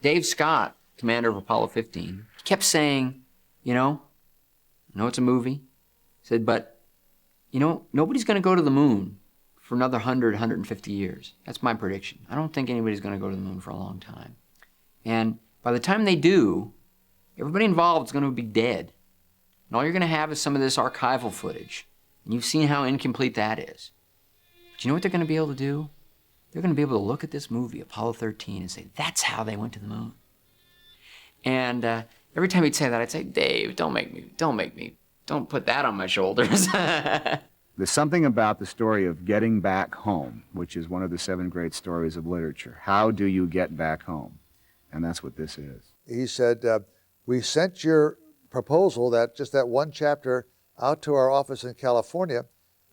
Dave Scott, commander of Apollo 15, kept saying, you know, I know it's a movie. He said, but, you know, nobody's going to go to the moon for another 100, 150 years. That's my prediction. I don't think anybody's going to go to the moon for a long time. And by the time they do, everybody involved is going to be dead. And all you're going to have is some of this archival footage. And you've seen how incomplete that is. But you know what they're going to be able to do? They're going to be able to look at this movie, Apollo 13, and say, that's how they went to the moon. And every time he'd say that, I'd say, Dave, don't put that on my shoulders. There's something about the story of getting back home, which is one of the 7 great stories of literature. How do you get back home? And that's what this is. He said, we sent your proposal, that one chapter, out to our office in California.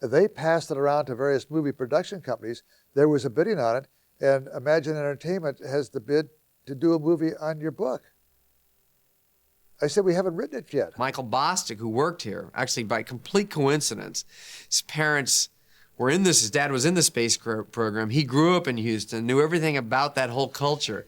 They passed it around to various movie production companies. There was a bidding on it, and Imagine Entertainment has the bid to do a movie on your book. I said, we haven't written it yet. Michael Bostic, who worked here, actually by complete coincidence, his parents were in this, his dad was in the space program. He grew up in Houston, knew everything about that whole culture.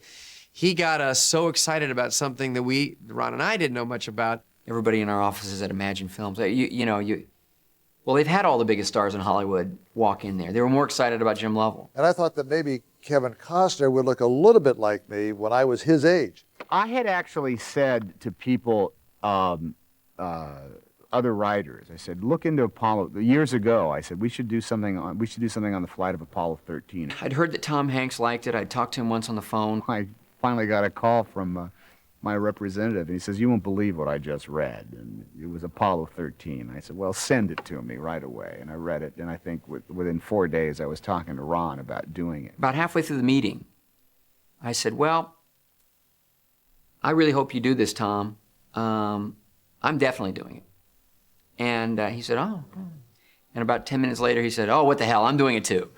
He got us so excited about something that Ron and I didn't know much about. Everybody in our offices at Imagine Films, well, they've had all the biggest stars in Hollywood walk in there. They were more excited about Jim Lovell. And I thought that maybe Kevin Costner would look a little bit like me when I was his age. I had actually said to people, other writers, I said, look into Apollo. Years ago, I said we should do something on the flight of Apollo 13. I'd heard that Tom Hanks liked it. I'd talked to him once on the phone. I finally got a call from my representative, and he says, you won't believe what I just read. And it was Apollo 13. I said, well, send it to me right away. And I read it, and I think within 4 days I was talking to Ron about doing it. About halfway through the meeting, I said, well, I really hope you do this, Tom. I'm definitely doing it. And he said, oh. And about 10 minutes later, he said, oh, what the hell, I'm doing it too.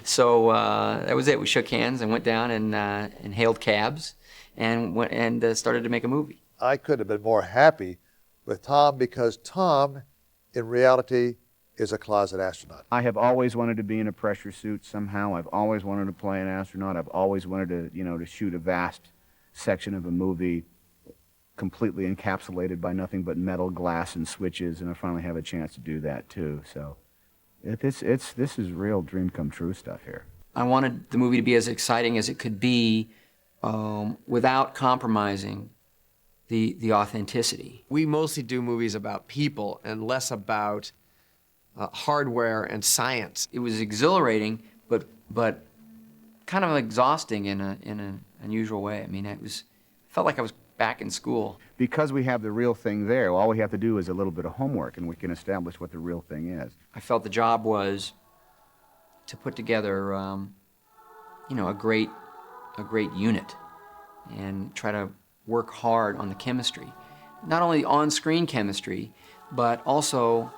So that was it. We shook hands and went down and hailed cabs and went and started to make a movie. I couldn't have been more happy with Tom, because Tom, in reality, is a closet astronaut. I have always wanted to be in a pressure suit somehow. I've always wanted to play an astronaut. I've always wanted to shoot a vast section of a movie completely encapsulated by nothing but metal, glass, and switches, and I finally have a chance to do that too. So this is real dream come true stuff here. I wanted the movie to be as exciting as it could be without compromising the authenticity. We mostly do movies about people and less about hardware and science. It was exhilarating, but kind of exhausting in an unusual way. I mean, felt like I was back in school. Because we have the real thing there, all we have to do is a little bit of homework, and we can establish what the real thing is. I felt the job was to put together, a great unit, and try to work hard on the chemistry, not only on-screen chemistry, but also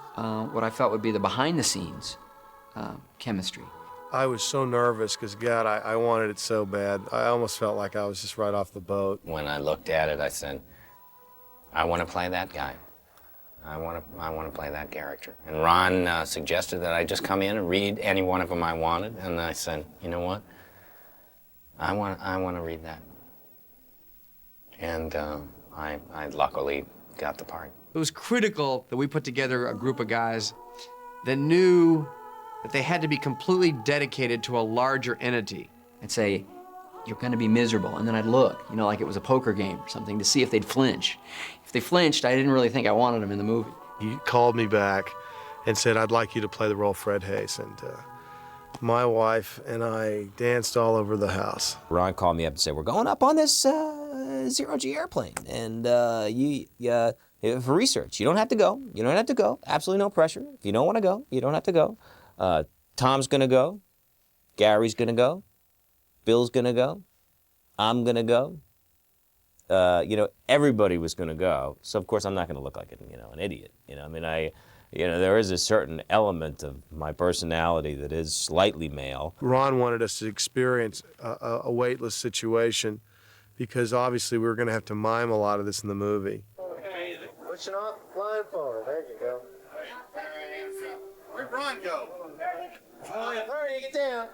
what I felt would be the behind-the-scenes chemistry. I was so nervous because, God, I wanted it so bad. I almost felt like I was just right off the boat. When I looked at it, I said, I want to play that guy. I want to play that character. And Ron suggested that I just come in and read any one of them I wanted, and I said, you know what? I want to read that. And I luckily got the part. It was critical that we put together a group of guys that knew that they had to be completely dedicated to a larger entity. I'd say, you're going to be miserable, and then I'd look, like it was a poker game or something, to see if they'd flinch. If they flinched, I didn't really think I wanted them in the movie. He called me back and said, I'd like you to play the role of Fred Hayes. And my wife and I danced all over the house. Ron called me up and said, we're going up on this zero-G airplane, and for research. You don't have to go. You don't have to go. Absolutely no pressure. If you don't want to go, you don't have to go. Tom's going to go. Gary's going to go. Bill's going to go. I'm going to go. Everybody was going to go. So, of course, I'm not going to look like an idiot. There is a certain element of my personality that is slightly male. Ron wanted us to experience a weightless situation because, obviously, we were going to have to mime a lot of this in the movie. Okay, pushing off blindfold. There you go. Where'd Ron go? Hurry, get down.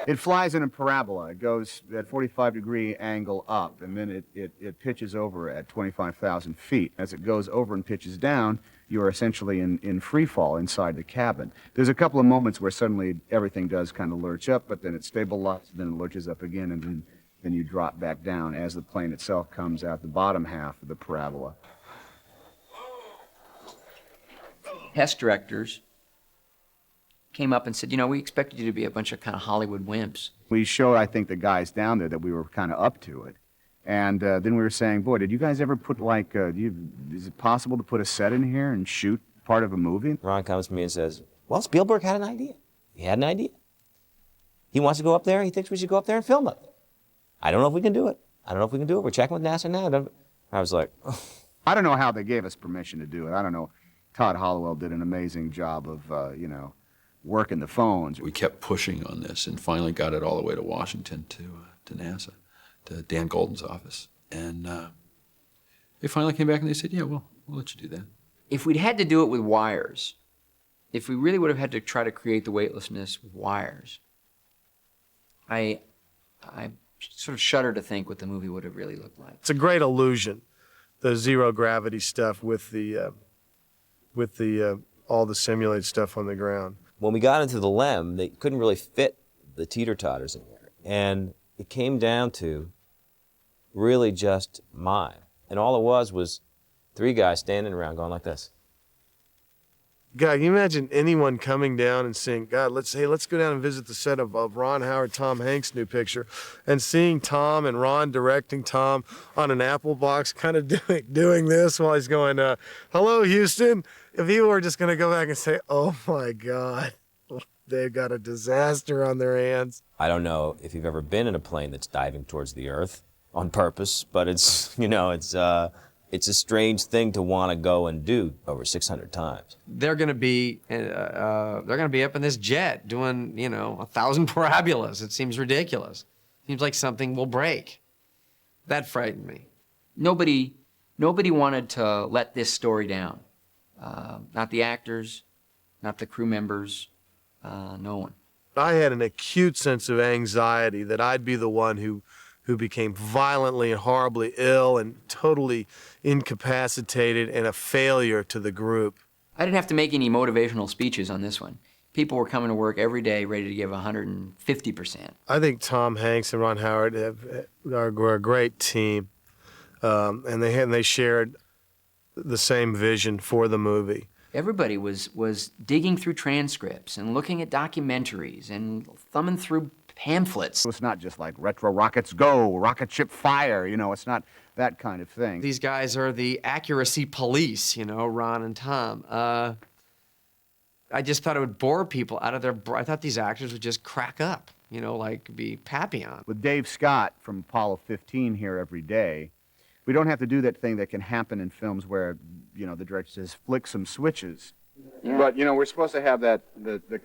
It flies in a parabola. It goes at 45-degree angle up, and then it pitches over at 25,000 feet. As it goes over and pitches down, you are essentially in free fall inside the cabin. There's a couple of moments where suddenly everything does kind of lurch up, but then it stabilizes, then it lurches up again, and then you drop back down as the plane itself comes out the bottom half of the parabola. Test directors came up and said, you know, we expected you to be a bunch of kind of Hollywood wimps. We showed, I think, the guys down there that we were kind of up to it. And then we were saying, boy, did you guys ever put, like, is it possible to put a set in here and shoot part of a movie? Ron comes to me and says, well, Spielberg had an idea. He had an idea. He wants to go up there. He thinks we should go up there and film it. I don't know if we can do it. We're checking with NASA now. I was like, I don't know how they gave us permission to do it. I don't know. Todd Hollowell did an amazing job of, working the phones. We kept pushing on this and finally got it all the way to Washington, to NASA, to Dan Golden's office. And they finally came back and they said, yeah, we'll let you do that. If we'd had to do it with wires, if we really would have had to try to create the weightlessness with wires, I sort of shudder to think what the movie would have really looked like. It's a great illusion, the zero gravity stuff with the all the simulated stuff on the ground. when we got into the LEM, they couldn't really fit the teeter-totters in there. And it came down to really just mine. And all it was three guys standing around going like this. God, can you imagine anyone coming down and saying, God, let's go down and visit the set of Ron Howard, Tom Hanks' new picture, and seeing Tom and Ron directing Tom on an Apple box, kind of doing this while he's going, hello, Houston. If people were just going to go back and say, oh, my God, they've got a disaster on their hands. I don't know if you've ever been in a plane that's diving towards the Earth on purpose, but it's, it's a strange thing to want to go and do over 600 times. They're going to be up in this jet doing 1,000 parabolas. It seems ridiculous. Seems like something will break. That frightened me. Nobody wanted to let this story down. Not the actors, not the crew members, no one. I had an acute sense of anxiety that I'd be the one who became violently and horribly ill and totally incapacitated and a failure to the group. I didn't have to make any motivational speeches on this one. People were coming to work every day ready to give 150%. I think Tom Hanks and Ron Howard are a great team, and they shared the same vision for the movie. Everybody was digging through transcripts and looking at documentaries and thumbing through pamphlets. It's not just like retro rockets go, rocket ship fire, it's not that kind of thing. These guys are the accuracy police, Ron and Tom. I just thought it would bore people out of their... I thought these actors would just crack up, be Papillon. With Dave Scott from Apollo 15 here every day, we don't have to do that thing that can happen in films where, the director says, flick some switches. Yeah. But, we're supposed to have the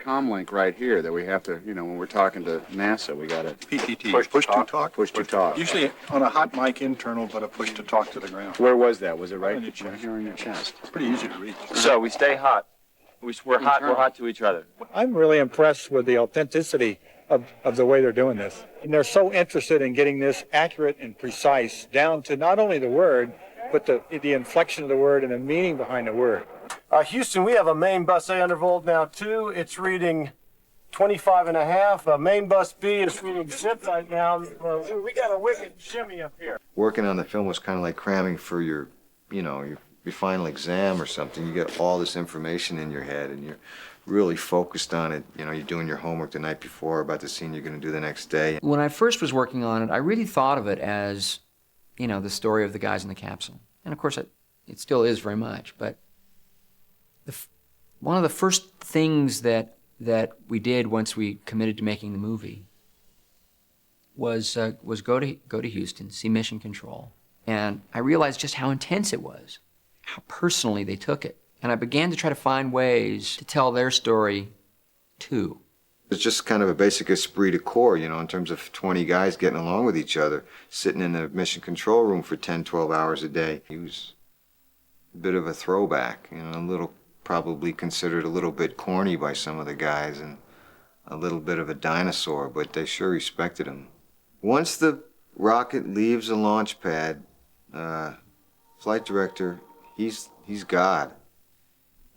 comm link right here that we have to, when we're talking to NASA, we got to... PTT. Push to talk. Push to talk. Usually on a hot mic internal, but a push to talk to the ground. Where was that? Was it right here on your chest? It's pretty easy to reach. So we stay hot. We're hot to each other. I'm really impressed with the authenticity of the way they're doing this. And they're so interested in getting this accurate and precise down to not only the word, but the inflection of the word and the meaning behind the word. Houston, we have a main bus A undervolt now, 2. It's reading 25.5. Main bus B is reading 6 right now. We got a wicked shimmy up here. Working on the film was kind of like cramming for your final exam or something. You get all this information in your head and you're really focused on it. You're doing your homework the night before about the scene you're going to do the next day. When I first was working on it, I really thought of it as, the story of the guys in the capsule. And of course, it still is very much, but one of the first things that we did once we committed to making the movie was go to Houston, see Mission Control, and I realized just how intense it was, how personally they took it, and I began to try to find ways to tell their story too. It's just kind of a basic esprit de corps, in terms of 20 guys getting along with each other, sitting in the Mission Control room for 10, 12 hours a day. He was a bit of a throwback, probably considered a little bit corny by some of the guys, and a little bit of a dinosaur, but they sure respected him. Once the rocket leaves the launch pad, flight director, he's God.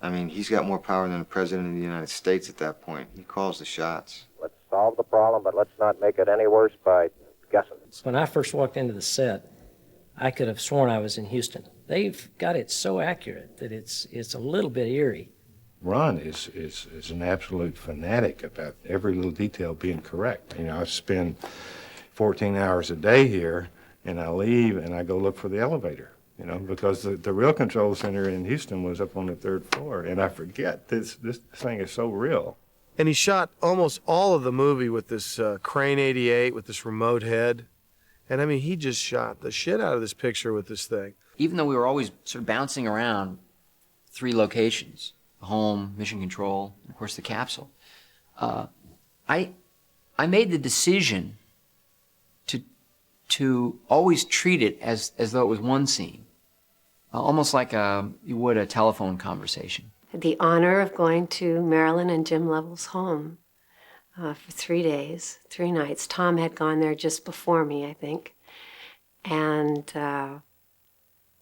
I mean, he's got more power than the President of the United States at that point. He calls the shots. Let's solve the problem, but let's not make it any worse by guessing. When I first walked into the set, I could have sworn I was in Houston. They've got it so accurate that it's a little bit eerie. Ron is an absolute fanatic about every little detail being correct. You know, I spend 14 hours a day here, and I leave and I go look for the elevator. You know, because the real control center in Houston was up on the 3rd floor, and I forget this thing is so real. And he shot almost all of the movie with this Crane 88 with this remote head. And I mean, he just shot the shit out of this picture with this thing. Even though we were always sort of bouncing around 3 locations, the home, mission control, and of course the capsule, I made the decision to always treat it as though it was one scene, almost like you would a telephone conversation. Had the honor of going to Marilyn and Jim Lovell's home for 3 days, 3 nights. Tom had gone there just before me, I think. And it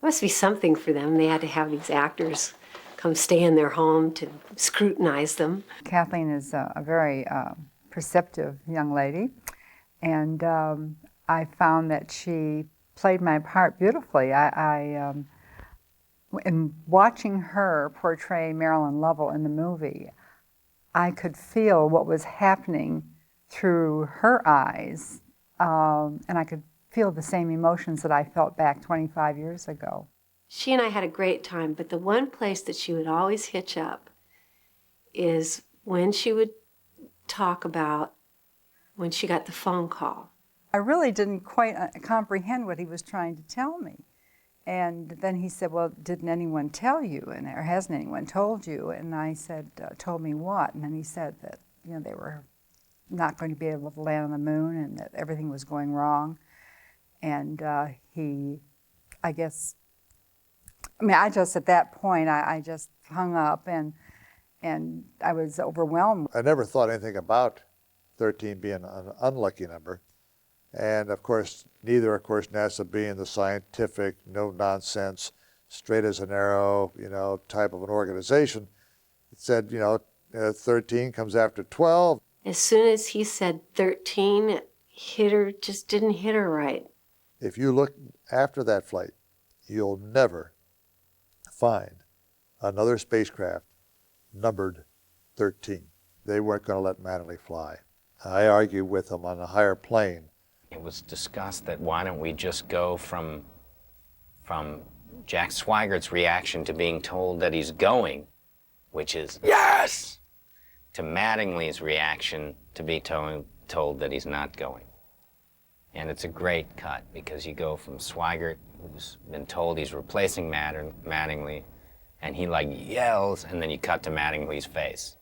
must be something for them. They had to have these actors come stay in their home to scrutinize them. Kathleen is a very perceptive young lady, and I found that she played my part beautifully. In watching her portray Marilyn Lovell in the movie, I could feel what was happening through her eyes, and I could feel the same emotions that I felt back 25 years ago. She and I had a great time, but the one place that she would always hitch up is when she would talk about when she got the phone call. I really didn't quite comprehend what he was trying to tell me. And then he said, well, didn't anyone tell you? Or hasn't anyone told you? And I said, told me what? And then he said that, you know, they were not going to be able to land on the moon and that everything was going wrong. And I guess, I just, at that point, I just hung up and I was overwhelmed. I never thought anything about 13 being an unlucky number. And of course, neither, NASA being the scientific, no-nonsense, straight as an arrow, type of an organization. It said, 13 comes after 12. As soon as he said 13, it hit her, just didn't hit her right. If you look after that flight, you'll never find another spacecraft numbered 13. They weren't going to let Mattingly fly. I argued with them on a higher plane. It was discussed that why don't we just go from Jack Swigert's reaction to being told that he's going, which is yes, to Mattingly's reaction to be told that he's not going. And it's a great cut because you go from Swigert, who's been told he's replacing Mattingly, and he like yells, and then you cut to Mattingly's face.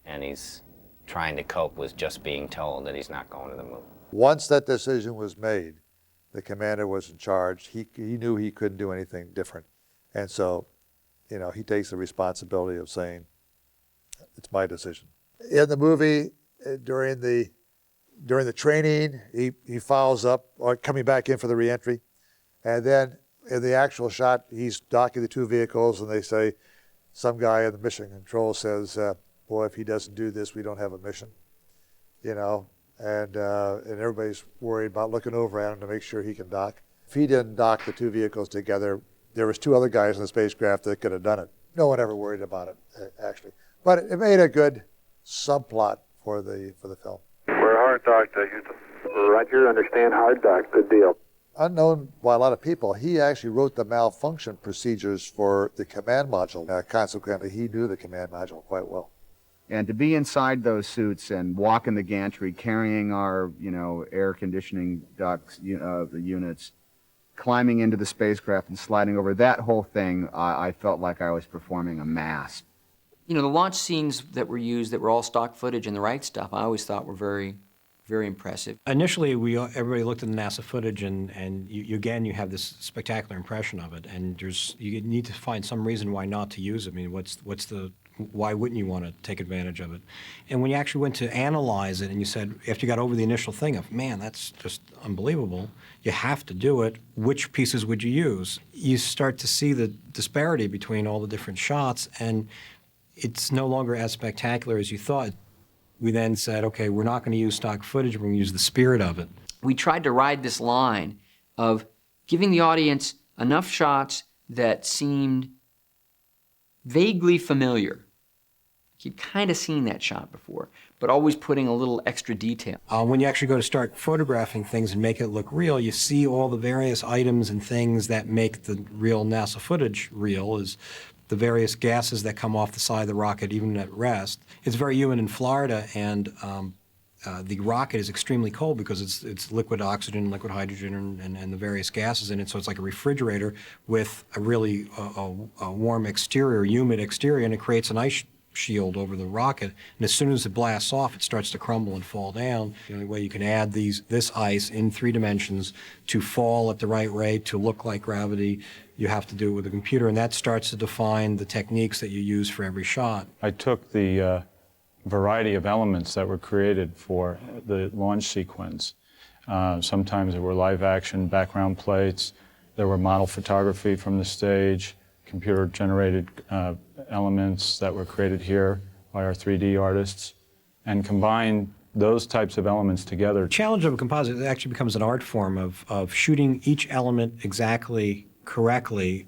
And he's trying to cope with just being told that he's not going to the moon. Once that decision was made, the commander was in charge. He knew he couldn't do anything different. And so, he takes the responsibility of saying, it's my decision. In the movie, during the training, he fouls up, or coming back in for the reentry. And then in the actual shot, he's docking the 2 vehicles, and they say, some guy in the mission control says, boy, if he doesn't do this, we don't have a mission, and everybody's worried about looking over at him to make sure he can dock. If he didn't dock the 2 vehicles together, there was 2 other guys in the spacecraft that could have done it. No one ever worried about it, actually. But it made a good subplot for the film. We're hard docked, Houston. Roger, understand, hard dock, good deal. Unknown by a lot of people, he actually wrote the malfunction procedures for the command module. Consequently, he knew the command module quite well. And to be inside those suits and walk in the gantry, carrying our, air conditioning ducts, the units, climbing into the spacecraft and sliding over, that whole thing, I felt like I was performing a mass. The launch scenes that were used, that were all stock footage and the right stuff, I always thought were very, very impressive. Initially, everybody looked at the NASA footage, and you have this spectacular impression of it, and you need to find some reason why not to use it. What's the why wouldn't you want to take advantage of it? And when you actually went to analyze it and you said, after you got over the initial thing of, man, that's just unbelievable, you have to do it, which pieces would you use? You start to see the disparity between all the different shots, and it's no longer as spectacular as you thought. We then said, okay, we're not going to use stock footage, we're going to use the spirit of it. We tried to ride this line of giving the audience enough shots that seemed vaguely familiar. You'd kind of seen that shot before, but always putting a little extra detail. When you actually go to start photographing things and make it look real, you see all the various items and things that make the real NASA footage real, is the various gases that come off the side of the rocket, even at rest. It's very humid in Florida, and the rocket is extremely cold because it's liquid oxygen, liquid hydrogen, and the various gases in it. So it's like a refrigerator with a really a warm exterior, humid exterior, and it creates an ice shield over the rocket. And as soon as it blasts off, it starts to crumble and fall down. The only way you can add this ice in 3 dimensions to fall at the right rate, to look like gravity, you have to do it with a computer, and that starts to define the techniques that you use for every shot. I took the variety of elements that were created for the launch sequence. Sometimes there were live action background plates, there were model photography from the stage, computer generated elements that were created here by our 3D artists, and combined those types of elements together. The challenge of a composite actually becomes an art form of shooting each element exactly correctly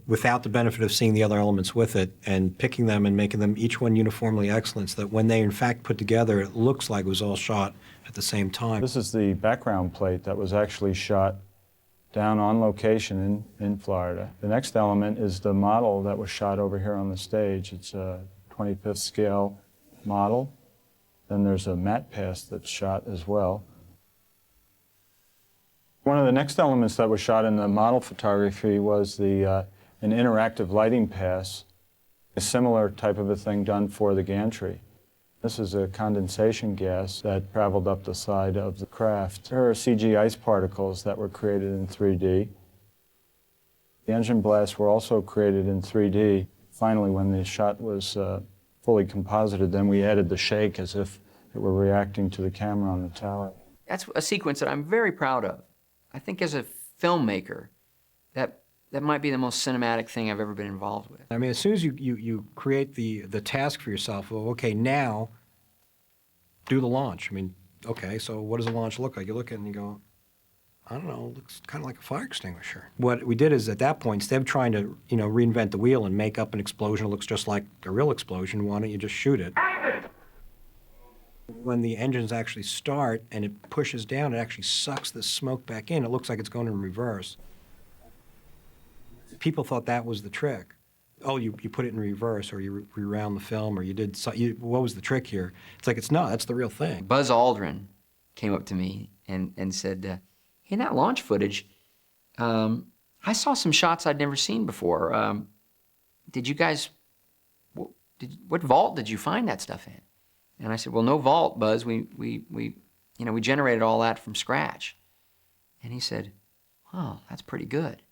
without the benefit of seeing the other elements with it, and picking them and making them each one uniformly excellent so that when they in fact put together, it looks like it was all shot at the same time. This is the background plate that was actually shot down on location in Florida. The next element is the model that was shot over here on the stage. It's a 25th scale model. Then there's a matte pass that's shot as well. One of the next elements that was shot in the model photography was an interactive lighting pass, a similar type of a thing done for the gantry. This is a condensation gas that traveled up the side of the craft. There are CG ice particles that were created in 3D. The engine blasts were also created in 3D. Finally, when the shot was fully composited, then we added the shake as if it were reacting to the camera on the tower. That's a sequence that I'm very proud of. I think as a filmmaker, that might be the most cinematic thing I've ever been involved with. I mean, as soon as you create the task for yourself, well, okay, now do the launch. I mean, okay, so what does a launch look like? You look at it and you go, I don't know, it looks kind of like a fire extinguisher. What we did is, at that point, instead of trying to, reinvent the wheel and make up an explosion that looks just like a real explosion, why don't you just shoot it? When the engines actually start and it pushes down, it actually sucks the smoke back in. It looks like it's going in reverse. People thought that was the trick. Oh, you put it in reverse, or you rewound the film, or what was the trick here? It's like, it's not, that's the real thing. Buzz Aldrin came up to me and said, hey, in that launch footage, I saw some shots I'd never seen before. Did you guys, what vault did you find that stuff in? And I said, well, no vault, Buzz. We generated all that from scratch. And he said, oh, that's pretty good.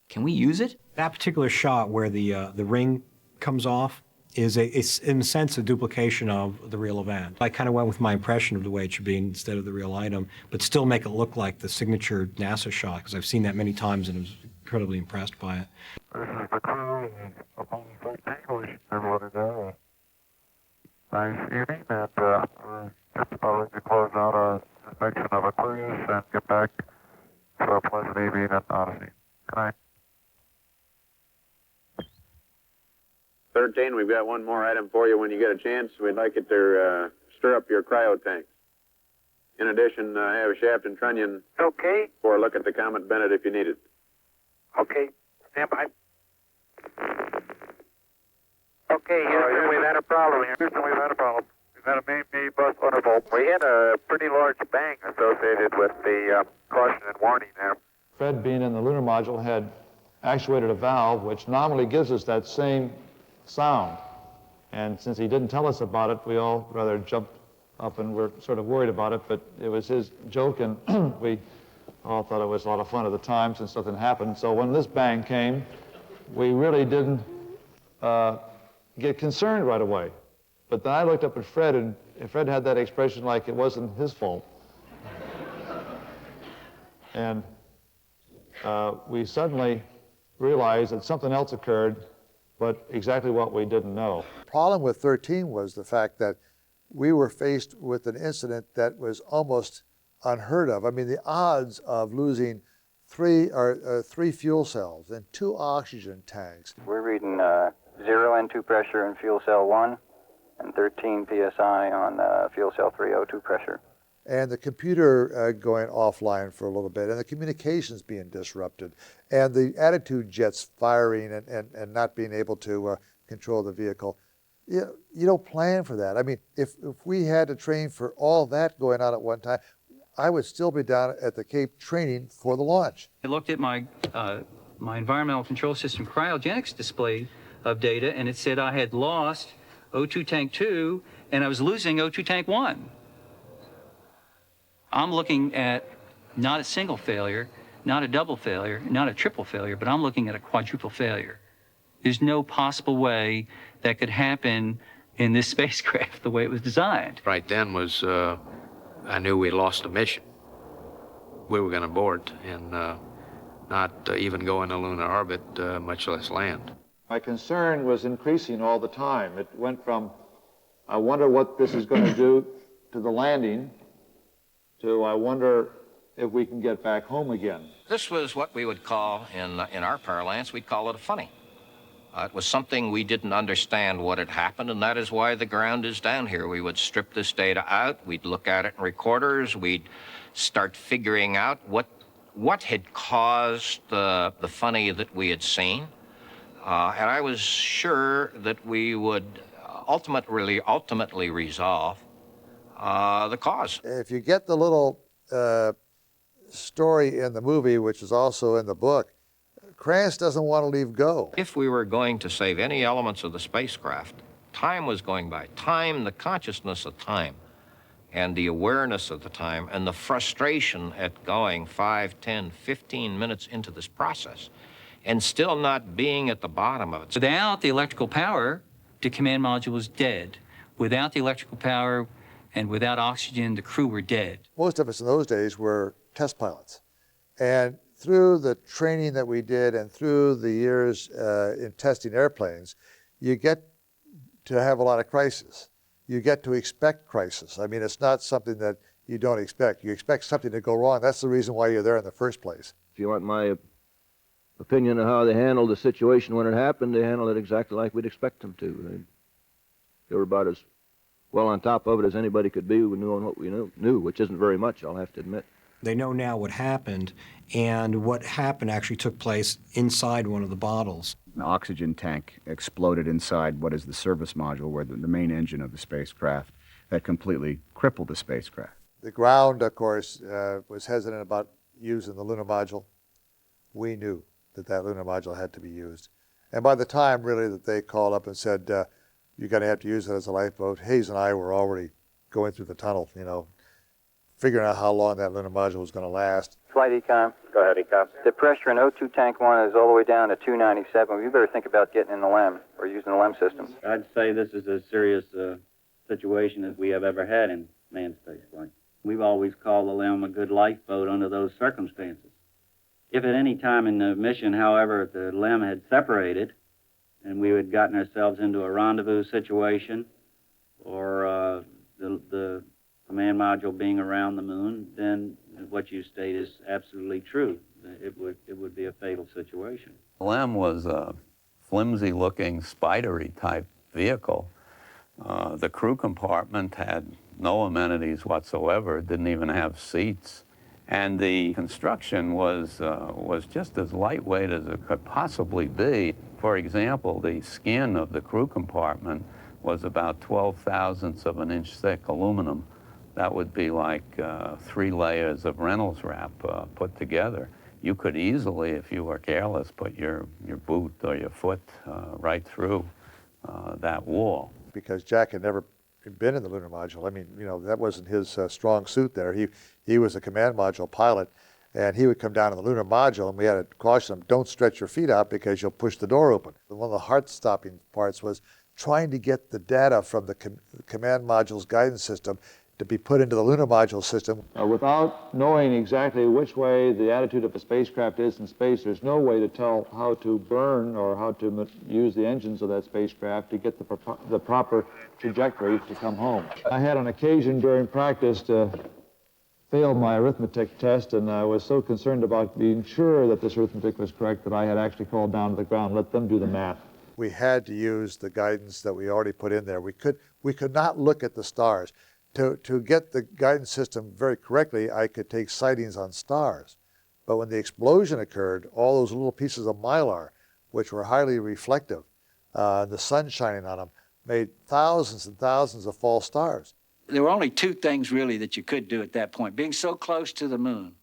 Can we use it? That particular shot where the ring comes off is, in a sense, a duplication of the real event. I kind of went with my impression of the way it should be instead of the real item, but still make it look like the signature NASA shot, because I've seen that many times and was incredibly impressed by it. This is the crew of Apollo 13, wishing everyone a nice evening, and we're just about ready to close out our inspection of a cruise and get back to our pleasant evening at Odyssey. Good night. 13, we've got one more item for you when you get a chance. We'd like it to stir up your cryo tanks. In addition, have Shaft and Trunnion for a look at the Comet Bennett if you need it. Okay, stand by. Okay, Houston, we've had a problem here. Houston, we've had a problem. We've had a main bus undervolt. We had a pretty large bang associated with the caution and warning there. Fred, being in the lunar module, had actuated a valve which normally gives us that same sound. And since he didn't tell us about it, we all rather jumped up and were sort of worried about it, but it was his joke, and we all thought it was a lot of fun at the time since nothing happened. So when this bang came, we really didn't get concerned right away. But then I looked up at Fred, and Fred had that expression like it wasn't his fault. And we suddenly realized that something else occurred, but exactly what we didn't know. The problem with 13 was the fact that we were faced with an incident that was almost unheard of. I mean, the odds of losing three fuel cells and 2 oxygen tanks. We're reading 0 N2 pressure in fuel cell 1 and 13 psi on fuel cell 3 O2 pressure. And the computer going offline for a little bit, and the communications being disrupted, and the attitude jets firing and not being able to control the vehicle. You don't plan for that. I mean, if we had to train for all that going on at one time, I would still be down at the Cape training for the launch. I looked at my environmental control system cryogenics display of data, and it said I had lost O2 tank 2, and I was losing O2 tank 1. I'm looking at not a single failure, not a double failure, not a triple failure, but I'm looking at a quadruple failure. There's no possible way that could happen in this spacecraft the way it was designed. Right then was, I knew we lost a mission. We were going to abort and not even go into lunar orbit, much less land. My concern was increasing all the time. It went from, I wonder what this is going to do to the landing, to I wonder if we can get back home again. This was what we would call, in our parlance, we'd call it a funny. It was something we didn't understand what had happened, and that is why the ground is down here. We would strip this data out, we'd look at it in recorders, we'd start figuring out what had caused the funny that we had seen. And I was sure that we would ultimately resolve the cause. If you get the little story in the movie, which is also in the book, Kranz doesn't want to leave go. If we were going to save any elements of the spacecraft, time was going by. Time, the consciousness of time, and the awareness of the time, and the frustration at going 5, 10, 15 minutes into this process, and still not being at the bottom of it. Without the electrical power, the command module was dead. Without the electrical power and without oxygen, the crew were dead. Most of us in those days were test pilots. And through the training that we did and through the years in testing airplanes, you get to have a lot of crisis. You get to expect crisis. I mean, it's not something that you don't expect. You expect something to go wrong. That's the reason why you're there in the first place. If you want my opinion of how they handled the situation when it happened, they handled it exactly like we'd expect them to. They were about as well on top of it as anybody could be who knew what we knew, which isn't very much, I'll have to admit. They know now what happened, and what happened actually took place inside one of the bottles. An oxygen tank exploded inside what is the service module, where the main engine of the spacecraft, that completely crippled the spacecraft. The ground, of course, was hesitant about using the lunar module. We knew that lunar module had to be used. And by the time, really, that they called up and said, you're going to have to use it as a lifeboat, Hayes and I were already going through the tunnel, figuring out how long that lunar module was going to last. Flight Econ. Go ahead, Econ. The pressure in O2 tank 1 is all the way down to 297. We better think about getting in the LEM or using the LEM system. I'd say this is as serious a situation as we have ever had in manned spaceflight. We've always called the LEM a good lifeboat under those circumstances. If at any time in the mission, however, the LEM had separated and we had gotten ourselves into a rendezvous situation or the command module being around the moon, then what you state is absolutely true. It would be a fatal situation. LEM was a flimsy-looking, spidery-type vehicle. The crew compartment had no amenities whatsoever, didn't even have seats. And the construction was just as lightweight as it could possibly be. For example, the skin of the crew compartment was about 12 thousandths of an inch thick aluminum. That would be like 3 layers of Reynolds wrap put together. You could easily, if you were careless, put your boot or your foot right through that wall. Because Jack had never been in the lunar module. I mean, that wasn't his strong suit there. He was a command module pilot, and he would come down in the lunar module, and we had to caution him, don't stretch your feet out because you'll push the door open. One of the heart-stopping parts was trying to get the data from the command module's guidance system to be put into the lunar module system. Without knowing exactly which way the attitude of a spacecraft is in space, there's no way to tell how to burn or how to use the engines of that spacecraft to get the proper trajectory to come home. I had an occasion during practice to fail my arithmetic test, and I was so concerned about being sure that this arithmetic was correct that I had actually called down to the ground, let them do the math. We had to use the guidance that we already put in there. We could not look at the stars. To get the guidance system very correctly, I could take sightings on stars. But when the explosion occurred, all those little pieces of mylar, which were highly reflective, the sun shining on them, made thousands and thousands of false stars. There were only two things really that you could do at that point. Being so close to the moon,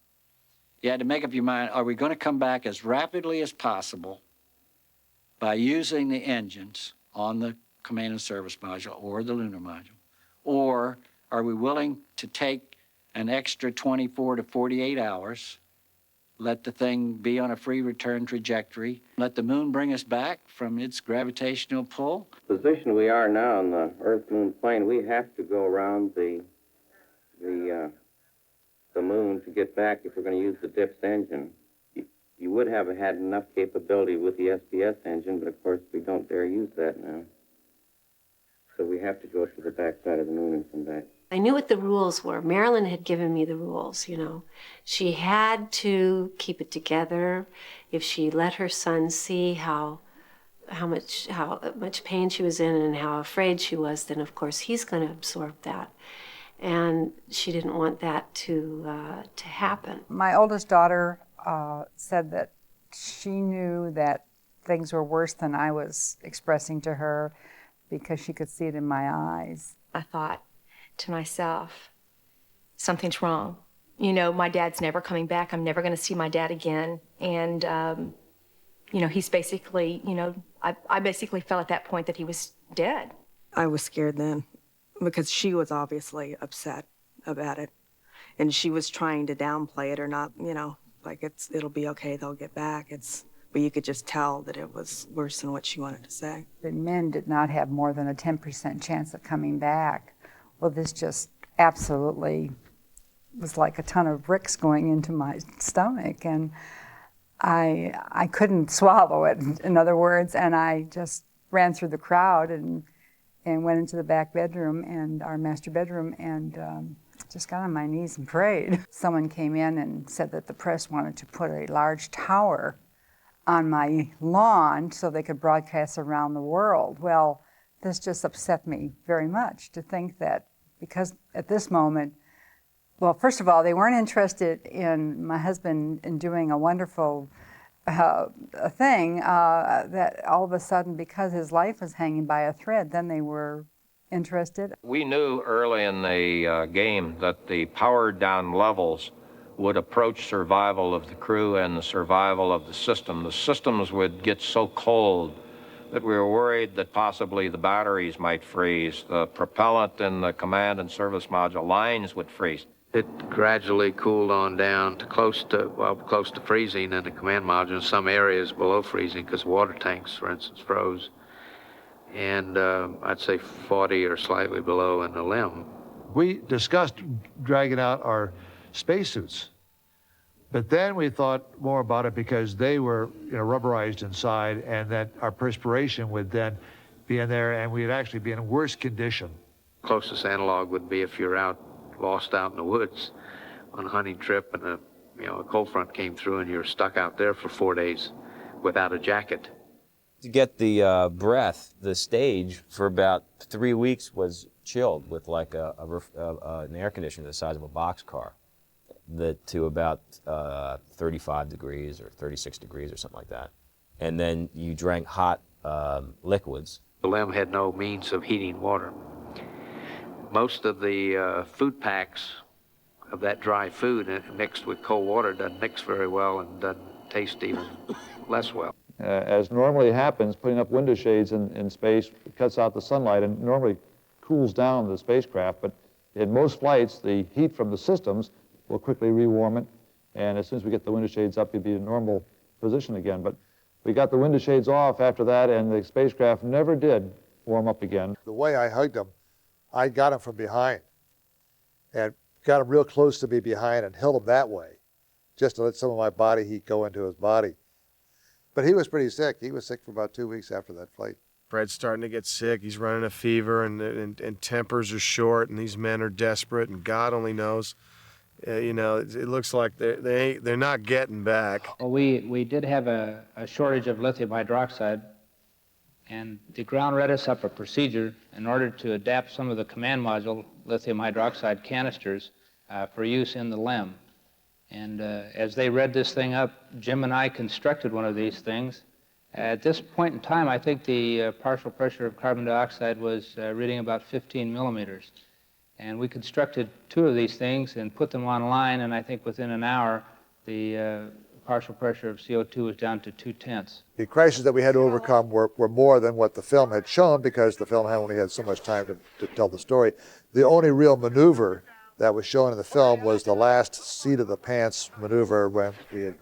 you had to make up your mind, are we going to come back as rapidly as possible by using the engines on the command and service module or the lunar module? Or are we willing to take an extra 24 to 48 hours, let the thing be on a free return trajectory, let the moon bring us back from its gravitational pull? The position we are now on the Earth-Moon plane, we have to go around the moon to get back if we're going to use the DIPS engine. You would have had enough capability with the SPS engine, but of course we don't dare use that now. So we have to go to the back side of the moon and come back. I knew what the rules were. Marilyn had given me the rules, you know. She had to keep it together. If she let her son see how much pain she was in and how afraid she was, then of course he's going to absorb that. And she didn't want that to happen. My oldest daughter said that she knew that things were worse than I was expressing to her because she could see it in my eyes. I thought to myself, something's wrong. You know, my dad's never coming back. I'm never going to see my dad again. And, you know, he's basically, you know, I basically felt at that point that he was dead. I was scared then because she was obviously upset about it. And she was trying to downplay it or not, you know, like it'll be okay, they'll get back. But you could just tell that it was worse than what she wanted to say. The men did not have more than a 10% chance of coming back. Well, this just absolutely was like a ton of bricks going into my stomach, and I couldn't swallow it, in other words, and I just ran through the crowd and went into the back bedroom and our master bedroom and just got on my knees and prayed. Someone came in and said that the press wanted to put a large tower on my lawn so they could broadcast around the world. Well, this just upset me very much to think that because at this moment, well, first of all, they weren't interested in my husband in doing a wonderful thing, that all of a sudden, because his life was hanging by a thread, then they were interested. We knew early in the game that the powered down levels would approach survival of the crew and the survival of the system. The systems would get so cold that we were worried that possibly the batteries might freeze. The propellant in the command and service module lines would freeze. It gradually cooled on down to close to freezing in the command module, in some areas below freezing because water tanks, for instance, froze. And I'd say 40 or slightly below in the LEM. We discussed dragging out our spacesuits, but then we thought more about it because they were, you know, rubberized inside, and that our perspiration would then be in there, and we'd actually be in worse condition. Closest analog would be if you're lost out in the woods on a hunting trip, and a cold front came through, and you're stuck out there for 4 days without a jacket. To get the breath, the stage for about 3 weeks was chilled with like an air conditioner the size of a boxcar, to about 35 degrees or 36 degrees or something like that. And then you drank hot liquids. The LEM had no means of heating water. Most of the food packs of that dry food mixed with cold water doesn't mix very well and doesn't taste even less well. As normally happens, putting up window shades in space cuts out the sunlight and normally cools down the spacecraft, but in most flights, the heat from the systems will quickly rewarm it, and as soon as we get the window shades up, you'll be in normal position again. But we got the window shades off after that, and the spacecraft never did warm up again. The way I hugged him, I got him from behind and got him real close to me behind and held him that way, just to let some of my body heat go into his body. But he was pretty sick. He was sick for about 2 weeks after that flight. Fred's starting to get sick. He's running a fever, and tempers are short, and these men are desperate, and God only knows. You know, it looks like they're not getting back. Well, we did have a shortage of lithium hydroxide, and the ground read us up a procedure in order to adapt some of the command module lithium hydroxide canisters for use in the LEM. And as they read this thing up, Jim and I constructed one of these things. At this point in time, I think the partial pressure of carbon dioxide was reading about 15 millimeters. And we constructed 2 of these things and put them online, and I think within an hour, the partial pressure of CO2 was down to 2/10. The crises that we had to overcome were more than what the film had shown, because the film only had so much time to tell the story. The only real maneuver that was shown in the film was the last seat of the pants maneuver, when we had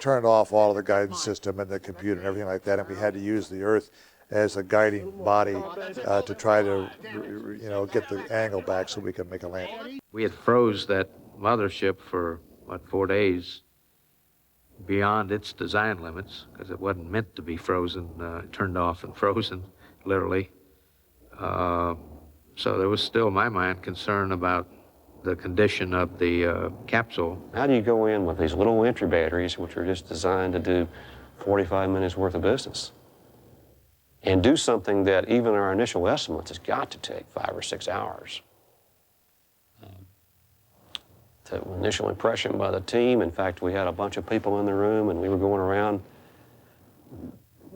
turned off all of the guidance system and the computer and everything like that, and we had to use the Earth as a guiding body to try to get the angle back so we could make a landing. We had froze that mothership for, 4 days beyond its design limits, because it wasn't meant to be frozen, turned off and frozen, literally. So there was still, in my mind, concern about the condition of the capsule. How do you go in with these little entry batteries, which are just designed to do 45 minutes worth of business, and do something that even our initial estimates has got to take 5 or 6 hours? The initial impression by the team, in fact, we had a bunch of people in the room, and we were going around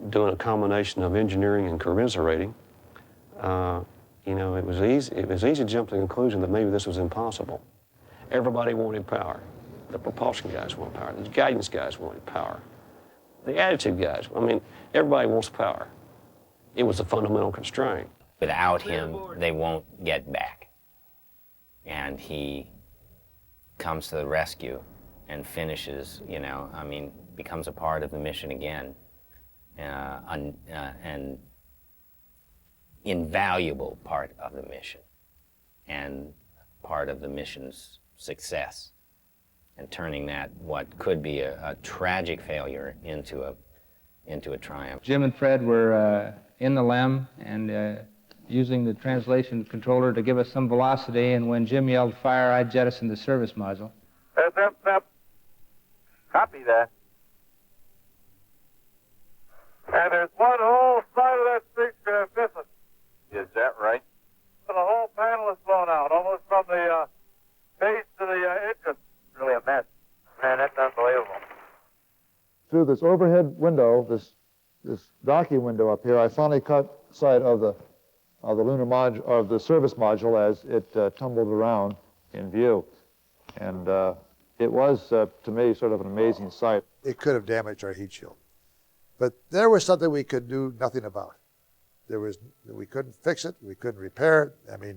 doing a combination of engineering and commiserating. It was easy to jump to the conclusion that maybe this was impossible. Everybody wanted power. The propulsion guys wanted power. The guidance guys wanted power. The attitude guys, everybody wants power. It was a fundamental constraint. Without him, they won't get back. And he comes to the rescue and finishes, becomes a part of the mission again. An invaluable part of the mission, and part of the mission's success, and turning that, what could be a tragic failure, into a triumph. Jim and Fred were in the LEM and using the translation controller to give us some velocity, and when Jim yelled fire, I jettisoned the service module. Copy that. And there's one whole side of that spacecraft missing. Is that right? The whole panel is blown out, almost from the base to the engine. Really a mess. Man, that's unbelievable. Through this overhead window, this docking window up here, I finally caught sight of the lunar module, of the service module, as it tumbled around in view, and it was to me sort of an amazing sight. It could have damaged our heat shield, but there was something we could do nothing about. We couldn't fix it. We couldn't repair it.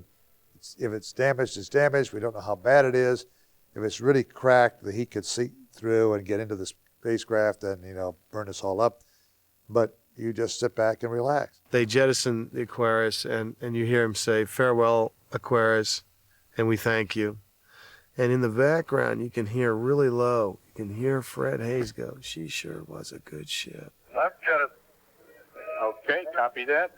If it's damaged, it's damaged. We don't know how bad it is. If it's really cracked, the heat could seep through and get into the spacecraft and burn us all up. But you just sit back and relax. They jettison the Aquarius, and you hear him say, "Farewell, Aquarius, and we thank you." And in the background, you can hear really low, you can hear Fred Hayes go, "She sure was a good ship." I've got it. Okay, copy that.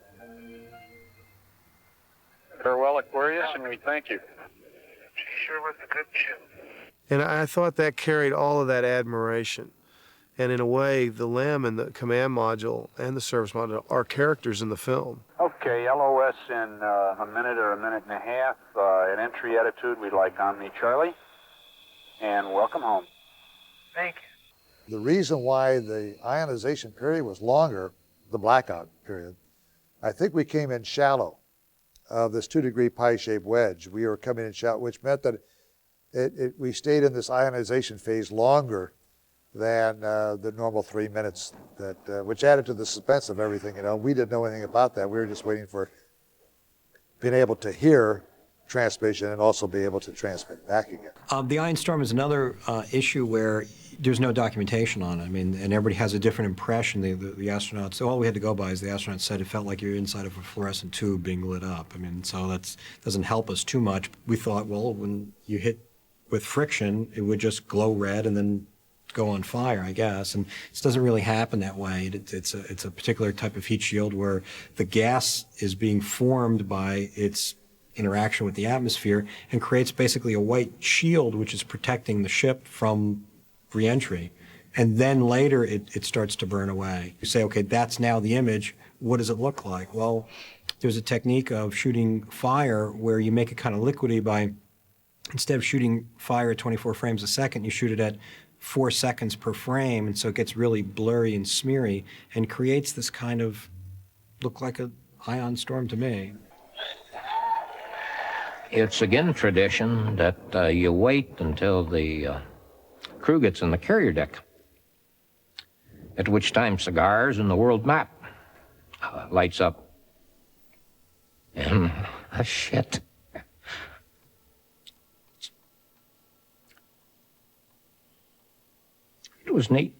Farewell, Aquarius, and we thank you. She sure was a good ship. And I thought that carried all of that admiration. And in a way, the LEM and the command module and the service module are characters in the film. Okay, LOS in a minute or a minute and a half. At entry attitude, we'd like Omni Charlie. And welcome home. Thank you. The reason why the ionization period was longer, the blackout period, I think we came in shallow of this 2-degree pie-shaped wedge. We were coming in shallow, which meant that we stayed in this ionization phase longer than the normal 3 minutes, which added to the suspense of everything. We didn't know anything about that. We were just waiting for being able to hear transmission and also be able to transmit back again. The ion storm is another issue where there's no documentation on it. I mean, and everybody has a different impression. The astronauts, all we had to go by is the astronauts said it felt like you're inside of a fluorescent tube being lit up. I mean, so that doesn't help us too much. We thought, well, when you hit with friction, it would just glow red and then go on fire, I guess. And it doesn't really happen that way. It's a particular type of heat shield where the gas is being formed by its interaction with the atmosphere and creates basically a white shield which is protecting the ship from re-entry. And then later it starts to burn away. You say, okay, that's now the image. What does it look like? Well, there's a technique of shooting fire where you make it kind of liquidy by, instead of shooting fire at 24 frames a second, you shoot it at 4 seconds per frame, and so it gets really blurry and smeary and creates this kind of, look like an ion storm to me. It's again tradition that you wait until the crew gets in the carrier deck, at which time cigars and the world map lights up. And shit. It was neat.